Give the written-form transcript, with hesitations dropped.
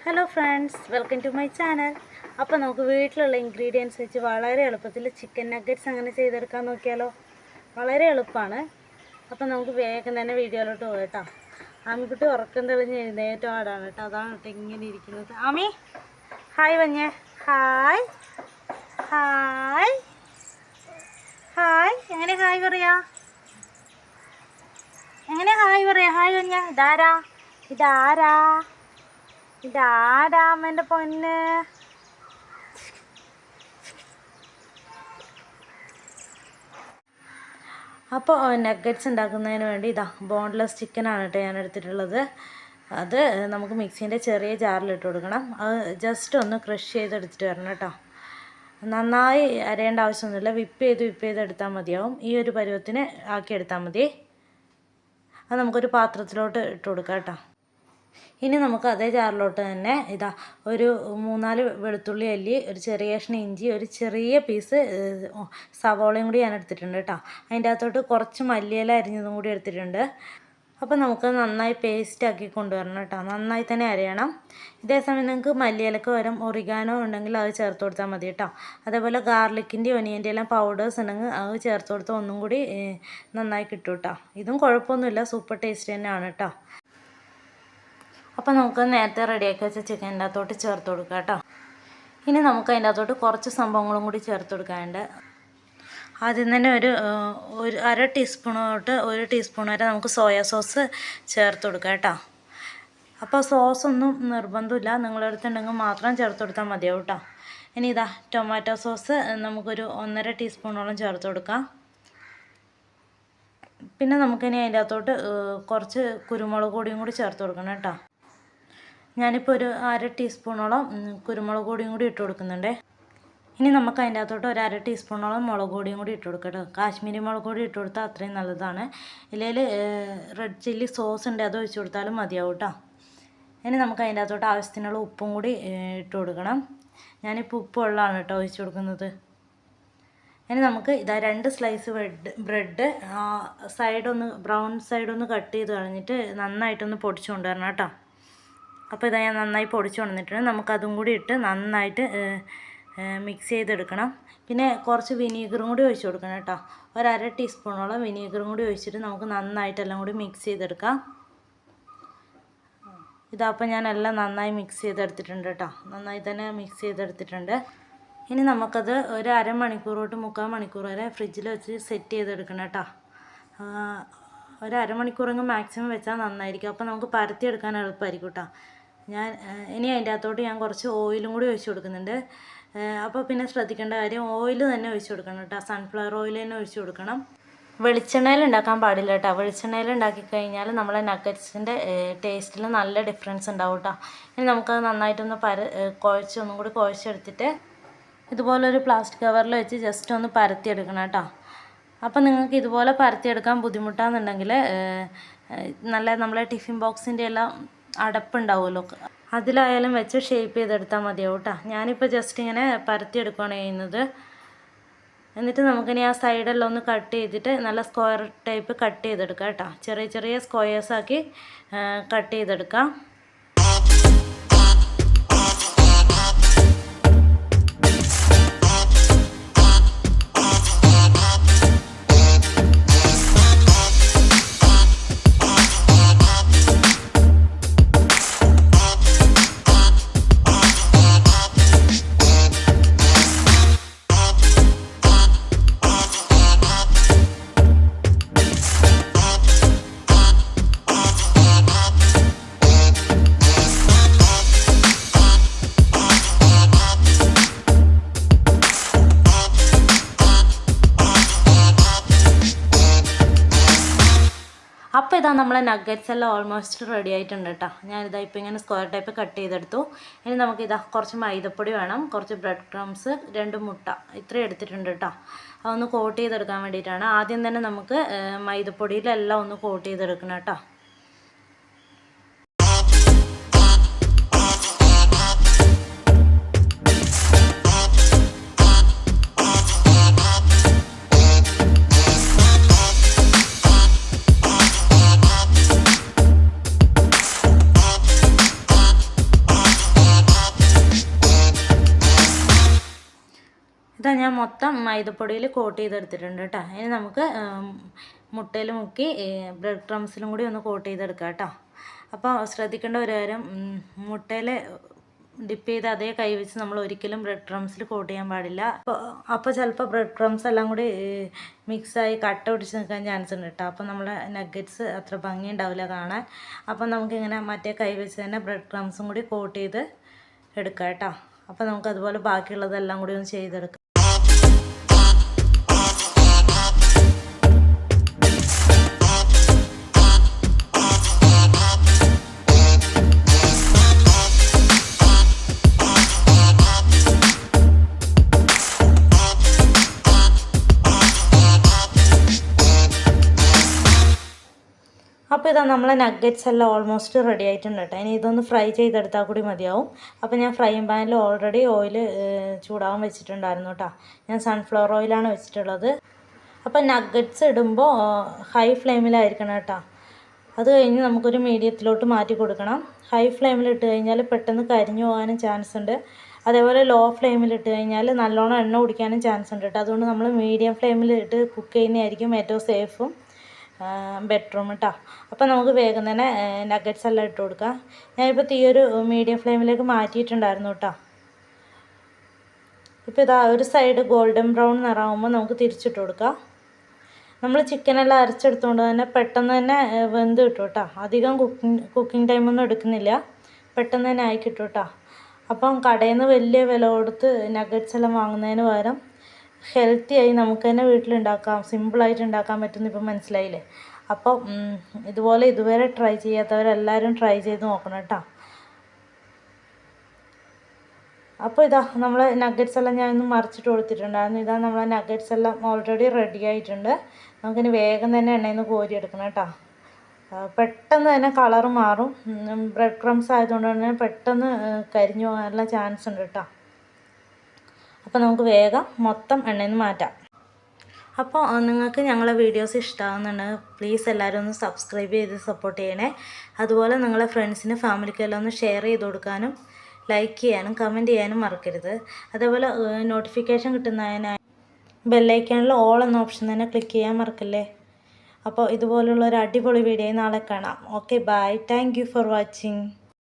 Hello friends, welcome to my channel. അപ്പോൾ നമുക്ക് വീട്ടിലുള്ള ഇൻഗ്രീഡിയൻസ് വെച്ച് വളരെ എളുപ്പത്തിൽ ചിക്കൻ നഗറ്റ്സ് അങ്ങനെ ചെയ്തെടുക്കാൻ നോക്കിയാലോ. വളരെ എളുപ്പമാണ്. അപ്പോൾ നമുക്ക് വേഗം തന്നെ വീഡിയോയിലോട്ട് പോകാം കേട്ടോ. ആമിക്കുട്ടി ഉറക്കം തെളിഞ്ഞ് എഴുന്നേറ്റ പാടാണ് കേട്ടോ. അതാണ് കേട്ടോ ഇങ്ങനെ ഇരിക്കുന്നത്. ആമി ഹായ് വഞ്ഞേ. Hi hi hi. എങ്ങനെ ഹായ് പറയാ? എങ്ങനെ ഹായ് പറയാ? ഹായ് വഞ്ഞ. ഇതാരാ? ഇതാരാ? ഇതാരാമൻ്റെ പൊന്ന്? അപ്പോൾ നഗറ്റ്സ് ഉണ്ടാക്കുന്നതിന് വേണ്ടി ഇതാ ബോൺലെസ് ചിക്കനാണ് കേട്ടോ ഞാൻ എടുത്തിട്ടുള്ളത്. അത് നമുക്ക് മിക്സീൻ്റെ ചെറിയ ജാറിലിട്ട് കൊടുക്കണം. അത് ജസ്റ്റ് ഒന്ന് ക്രഷ് ചെയ്തെടുത്തിട്ട് വരണം കേട്ടോ. നന്നായി അരയേണ്ട ആവശ്യമൊന്നുമില്ല. വിപ്പ് ചെയ്തെടുത്താൽ മതിയാവും. ഈ ഒരു പരുവത്തിന് ആക്കിയെടുത്താൽ മതി. അത് നമുക്കൊരു പാത്രത്തിലോട്ട് ഇട്ട് കൊടുക്കാം കേട്ടോ. ഇനി നമുക്ക് അതേ ജാറിലോട്ട് തന്നെ ഇതാ ഒരു 3-4 വെളുത്തുള്ളി അല്ലി, ഒരു ചെറിയ കഷ്ണം ഇഞ്ചി, ഒരു ചെറിയ പീസ് സവോളയും കൂടി ഞാൻ എടുത്തിട്ടുണ്ട് കേട്ടോ. അതിൻ്റെ അകത്തോട്ട് കുറച്ച് മല്ലിയില അരിഞ്ഞതും കൂടി എടുത്തിട്ടുണ്ട്. അപ്പോൾ നമുക്ക് നന്നായി പേസ്റ്റാക്കി കൊണ്ടുവരണം കേട്ടോ. നന്നായി തന്നെ അരയണം. ഇതേ സമയം നിങ്ങൾക്ക് മല്ലിയിലക്ക് പകരം ഒറിഗാനോ ഉണ്ടെങ്കിൽ അത് ചേർത്ത് കൊടുത്താൽ മതി കേട്ടോ. അതേപോലെ ഗാർലിക്കിൻ്റെ ഒനിയൻ്റെ എല്ലാം പൗഡേഴ്സ് ഉണ്ടെങ്കിൽ അത് ചേർത്ത് കൊടുത്താൽ ഒന്നും കൂടി നന്നായി കിട്ടും കേട്ടോ. ഇതും കുഴപ്പമൊന്നുമില്ല, സൂപ്പർ ടേസ്റ്റ് തന്നെയാണ് കേട്ടോ. അപ്പോൾ നമുക്ക് നേരത്തെ റെഡിയാക്കി വെച്ച ചിക്കൻ്റെ അകത്തോട്ട് ചേർത്ത് കൊടുക്കാം കേട്ടോ. ഇനി നമുക്ക് അതിൻ്റെ അകത്തോട്ട് കുറച്ച് സംഭവങ്ങളും കൂടി ചേർത്ത് കൊടുക്കാനുണ്ട്. ആദ്യം തന്നെ ഒരു 1/2 ടീസ്പൂൺ തൊട്ട് 1 ടീസ്പൂൺ വരെ നമുക്ക് സോയാ സോസ് ചേർത്ത് കൊടുക്കാം കേട്ടോ. അപ്പോൾ സോസൊന്നും നിർബന്ധമില്ല, നിങ്ങളുടെ അടുത്തുണ്ടെങ്കിൽ മാത്രം ചേർത്ത് കൊടുത്താൽ മതിയാവും കേട്ടോ. ഇനി ഇതാ ടൊമാറ്റോ സോസ് നമുക്കൊരു 1.5 ടീസ്പൂണോളം ചേർത്ത് കൊടുക്കാം. പിന്നെ നമുക്കിനി അതിൻ്റെ അകത്തോട്ട് കുറച്ച് കുരുമുളക് പൊടിയും കൂടി ചേർത്ത് കൊടുക്കണം കേട്ടോ. ഞാനിപ്പോൾ ഒരു 1/2 ടീസ്പൂണോളം കുരുമുളക് പൊടിയും കൂടി ഇട്ട് കൊടുക്കുന്നുണ്ട്. ഇനി നമുക്ക് അതിൻ്റെ അകത്തോട്ട് ഒരു 1/2 ടീസ്പൂണോളം മുളക് പൊടിയും കൂടി ഇട്ട് കൊടുക്കാം കേട്ടോ. കാശ്മീരി മുളക് പൊടി ഇട്ട് കൊടുത്താൽ അത്രയും നല്ലതാണ്. ഇല്ലെങ്കിൽ റെഡ് ചില്ലി സോസ് ഉണ്ട്, അത് ഒഴിച്ച് കൊടുത്താലും മതിയാവും കേട്ടോ. ഇനി നമുക്ക് അതിൻ്റെ അകത്തോട്ട് ആവശ്യത്തിനുള്ള ഉപ്പും കൂടി ഇട്ട് കൊടുക്കണം. ഞാനിപ്പോൾ ഉപ്പ് വെള്ളമാണ് കേട്ടോ ഒഴിച്ച് കൊടുക്കുന്നത്. ഇനി നമുക്ക് ഇതാ 2 സ്ലൈസ് ബ്രെഡ് സൈഡൊന്ന് ബ്രൗൺ സൈഡൊന്ന് കട്ട് ചെയ്ത് കളഞ്ഞിട്ട് നന്നായിട്ടൊന്ന് പൊടിച്ച് കൊണ്ടുവരണം കേട്ടോ. അപ്പോൾ ഇതാ ഞാൻ നന്നായി പൊടിച്ച് കൊണ്ടുവന്നിട്ടുണ്ട്. നമുക്കതും കൂടി ഇട്ട് നന്നായിട്ട് മിക്സ് ചെയ്തെടുക്കണം. പിന്നെ കുറച്ച് വിനീഗറും കൂടി ഒഴിച്ച് കൊടുക്കണം കേട്ടോ. ഒരു 1/2 ടീസ്പൂണോളം വിനീഗറും കൂടി ഒഴിച്ചിട്ട് നമുക്ക് നന്നായിട്ടെല്ലാം കൂടി മിക്സ് ചെയ്തെടുക്കാം. ഇതപ്പോൾ ഞാൻ എല്ലാം നന്നായി മിക്സ് ചെയ്തെടുത്തിട്ടുണ്ട് കേട്ടോ. നന്നായി തന്നെ മിക്സ് ചെയ്തെടുത്തിട്ടുണ്ട്. ഇനി നമുക്കത് ഒരു 1/2 മണിക്കൂർ തൊട്ട് 3/4 മണിക്കൂർ വരെ ഫ്രിഡ്ജിൽ വെച്ച് സെറ്റ് ചെയ്തെടുക്കണം കേട്ടോ. ഒരു 1/2 മണിക്കൂറെങ്കിലും മാക്സിമം വെച്ചാൽ നന്നായിരിക്കും. അപ്പോൾ നമുക്ക് പരത്തിയെടുക്കാൻ എളുപ്പമായിരിക്കും കേട്ടോ. ഇനി അതിൻ്റെ അകത്തോട്ട് ഞാൻ കുറച്ച് ഓയിലും കൂടി ഒഴിച്ച് കൊടുക്കുന്നുണ്ട്. അപ്പോൾ പിന്നെ ശ്രദ്ധിക്കേണ്ട കാര്യം ഓയിൽ തന്നെ ഒഴിച്ച് കൊടുക്കണം കേട്ടോ. സൺഫ്ലവർ ഓയിൽ തന്നെ ഒഴിച്ച് കൊടുക്കണം. വെളിച്ചെണ്ണയിൽ ഉണ്ടാക്കാൻ പാടില്ല കേട്ടോ. വെളിച്ചെണ്ണയിൽ ഉണ്ടാക്കി കഴിഞ്ഞാൽ നമ്മളെ നഗറ്റ്സിൻ്റെ ടേസ്റ്റിൽ നല്ല ഡിഫറൻസ് ഉണ്ടാവും കേട്ടോ. ഇനി നമുക്കത് നന്നായിട്ടൊന്ന് ഒന്നും കൂടി കുഴച്ചെടുത്തിട്ട് ഇതുപോലൊരു പ്ലാസ്റ്റിക് കവറിൽ വെച്ച് ജസ്റ്റ് ഒന്ന് പരത്തിയെടുക്കണം കേട്ടോ. അപ്പോൾ നിങ്ങൾക്ക് ഇതുപോലെ പരത്തിയെടുക്കാൻ ബുദ്ധിമുട്ടാണെന്നുണ്ടെങ്കിൽ നമ്മളെ ടിഫിൻ ബോക്സിൻ്റെ എല്ലാം അടപ്പുണ്ടാവുമല്ലോ, അതിലായാലും വെച്ച് ഷേപ്പ് ചെയ്തെടുത്താൽ മതിയാവും കേട്ടോ. ഞാനിപ്പോൾ ജസ്റ്റ് ഇങ്ങനെ പരത്തിയെടുക്കുകയാണ് ചെയ്യുന്നത്. എന്നിട്ട് നമുക്കിനി ആ സൈഡെല്ലാം ഒന്ന് കട്ട് ചെയ്തിട്ട് നല്ല സ്ക്വയർ ടൈപ്പ് കട്ട് ചെയ്തെടുക്കാം കേട്ടോ. ചെറിയ ചെറിയ സ്ക്വയേഴ്സാക്കി കട്ട് ചെയ്തെടുക്കാം. അപ്പോൾ ഇതാ നമ്മളെ നഗറ്റ്സ് എല്ലാം ഓൾമോസ്റ്റ് റെഡി ആയിട്ടുണ്ട് കേട്ടോ. ഞാനിതാ ഇപ്പോൾ ഇങ്ങനെ സ്ക്വയർ ടൈപ്പ് കട്ട് ചെയ്തെടുത്തു. ഇനി നമുക്കിതാ കുറച്ച് മൈദപ്പൊടി വേണം, കുറച്ച് ബ്രെഡ് ക്രംസ്, 2 മുട്ട, ഇത്രയും എടുത്തിട്ടുണ്ട് കേട്ടോ. അതൊന്ന് കോട്ട് ചെയ്തെടുക്കാൻ വേണ്ടിയിട്ടാണ്. ആദ്യം തന്നെ നമുക്ക് മൈദപ്പൊടിയിലെല്ലാം ഒന്ന് കോട്ട് ചെയ്തെടുക്കണം കേട്ടോ. ഞാൻ മൊത്തം മൈദപ്പൊടിയിൽ കോട്ട് ചെയ്തെടുത്തിട്ടുണ്ട് കേട്ടോ. ഇനി നമുക്ക് മുട്ടയിൽ മുക്കി ബ്രെഡ് ക്രംസിലും കൂടി ഒന്ന് കോട്ട് ചെയ്തെടുക്കാം കേട്ടോ. അപ്പോൾ ശ്രദ്ധിക്കേണ്ട ഒരു കാര്യം, മുട്ടയിൽ ഡിപ്പ് ചെയ്ത് അതേ കൈ വെച്ച് നമ്മൾ ഒരിക്കലും ബ്രെഡ് ക്രംസിൽ കോട്ട് ചെയ്യാൻ പാടില്ല. അപ്പോൾ ചിലപ്പോൾ ബ്രെഡ് ക്രംസ് എല്ലാം കൂടി മിക്സായി കട്ട പിടിച്ച് നിൽക്കാൻ ചാൻസ് ഉണ്ട് കേട്ടോ. അപ്പോൾ നമ്മുടെ നഗ്ഗറ്റ്സ് അത്ര ഭംഗി ഉണ്ടാവില്ല കാണാൻ. അപ്പോൾ നമുക്കിങ്ങനെ മറ്റേ കൈ വെച്ച് തന്നെ ബ്രെഡ് ക്രംസും കൂടി കോട്ട് ചെയ്ത് എടുക്കാം കേട്ടോ. അപ്പോൾ നമുക്ക് അതുപോലെ ബാക്കിയുള്ളതെല്ലാം കൂടി ഒന്ന് ചെയ്തെടുക്കാം. അപ്പോൾ ഇതാ നമ്മളെ നഗ്ഗറ്റ്സ് എല്ലാം ഓൾമോസ്റ്റ് റെഡി ആയിട്ടുണ്ട് കേട്ടോ. ഇനി ഇതൊന്ന് ഫ്രൈ ചെയ്തെടുത്താൽ കൂടി മതിയാവും. അപ്പോൾ ഞാൻ ഫ്രൈയിങ് പാനിൽ ഓൾറെഡി ഓയിൽ ചൂടാവാൻ വെച്ചിട്ടുണ്ടായിരുന്നു കേട്ടോ. ഞാൻ സൺഫ്ലവർ ഓയിലാണ് വെച്ചിട്ടുള്ളത്. അപ്പോൾ നഗ്ഗറ്റ്സ് ഇടുമ്പോൾ ഹൈ ഫ്ലെയിമിലായിരിക്കണം കേട്ടോ. അത് കഴിഞ്ഞ് നമുക്കൊരു മീഡിയത്തിലോട്ട് മാറ്റി കൊടുക്കണം. ഹൈ ഫ്ലെയിമിൽ ഇട്ട് കഴിഞ്ഞാൽ പെട്ടെന്ന് കരിഞ്ഞു പോകാനും ചാൻസ് ഉണ്ട്. അതേപോലെ ലോ ഫ്ലെയിമിൽ ഇട്ട് കഴിഞ്ഞാൽ നല്ലോണം എണ്ണ കുടിക്കാനും ചാൻസ് ഉണ്ട് കേട്ടോ. അതുകൊണ്ട് നമ്മൾ മീഡിയം ഫ്ലെയിമിൽ ഇട്ട് കുക്ക് ചെയ്യുന്നതായിരിക്കും ഏറ്റവും സേഫും ബെഡ്റൂം കേട്ടോ. അപ്പോൾ നമുക്ക് വേഗം തന്നെ നഗ്ഗറ്റ്സ് എല്ലാം ഇട്ട് കൊടുക്കാം. ഞാനിപ്പോൾ തീ ഒരു മീഡിയം ഫ്ലെയിമിലേക്ക് മാറ്റിയിട്ടുണ്ടായിരുന്നു കേട്ടോ. ഇപ്പോൾ ഇതാ ഒരു സൈഡ് ഗോൾഡൻ ബ്രൗൺ നിറമാകുമ്പോൾ നമുക്ക് തിരിച്ചിട്ട് കൊടുക്കാം. നമ്മൾ ചിക്കനെല്ലാം അരച്ചെടുത്തുകൊണ്ട് തന്നെ പെട്ടെന്ന് തന്നെ വെന്ത് കിട്ടും കേട്ടോ. അധികം കുക്കിംഗ് ടൈമൊന്നും എടുക്കുന്നില്ല, പെട്ടെന്ന് തന്നെ ആയി കിട്ടും കേട്ടോ. അപ്പം കടയിൽ നിന്ന് വലിയ വില കൊടുത്ത് നഗ്ഗറ്റ്സ് എല്ലാം വാങ്ങുന്നതിന് പകരം ഹെൽത്തി ആയി നമുക്ക് തന്നെ വീട്ടിലുണ്ടാക്കാം, സിമ്പിളായിട്ട് ഉണ്ടാക്കാൻ പറ്റുമെന്ന് ഇപ്പം മനസ്സിലായില്ലേ. അപ്പം ഇതുപോലെ ഇതുവരെ ട്രൈ ചെയ്യാത്തവരെല്ലാവരും ട്രൈ ചെയ്ത് നോക്കണം കേട്ടോ. അപ്പോൾ ഇതാ നമ്മളെ നഗ്ഗറ്റ്സ് എല്ലാം ഞാൻ ഒന്ന് മറിച്ചിട്ട് കൊടുത്തിട്ടുണ്ടായിരുന്നു. ഇതാ നമ്മളെ നഗ്ഗറ്റ്സ് എല്ലാം ഓൾറെഡി റെഡി ആയിട്ടുണ്ട്. നമുക്കിനി വേഗം തന്നെ എണ്ണയിൽ നിന്ന് കോരിയെടുക്കണം കേട്ടോ. പെട്ടെന്ന് തന്നെ കളറ് മാറും. ബ്രെഡ് ക്രംസ് ആയതുകൊണ്ട് തന്നെ പെട്ടെന്ന് കരിഞ്ഞു പോകാനുള്ള ചാൻസ് ഉണ്ട് കേട്ടോ. അപ്പോൾ നമുക്ക് വേഗം മൊത്തം എണ്ണയിൽ നിന്ന് മാറ്റാം. അപ്പോൾ നിങ്ങൾക്ക് ഞങ്ങളെ വീഡിയോസ് ഇഷ്ടമാകുന്നുണ്ടെങ്കിൽ പ്ലീസ് എല്ലാവരും ഒന്ന് സബ്സ്ക്രൈബ് ചെയ്ത് സപ്പോർട്ട് ചെയ്യണേ. അതുപോലെ നിങ്ങളെ ഫ്രണ്ട്സിന് ഫാമിലിക്കെല്ലാം ഒന്ന് ഷെയർ ചെയ്ത് കൊടുക്കാനും ലൈക്ക് ചെയ്യാനും കമൻറ്റ് ചെയ്യാനും മറക്കരുത്. അതേപോലെ നോട്ടിഫിക്കേഷൻ കിട്ടുന്നതിനായി ബെല്ലൈക്കണിൽ ഓൾ എന്ന ഓപ്ഷൻ തന്നെ ക്ലിക്ക് ചെയ്യാൻ മറക്കല്ലേ. അപ്പോൾ ഇതുപോലുള്ള ഒരു അടിപൊളി വീഡിയോ നാളെ കാണാം. Okay, bye. Thank you for watching.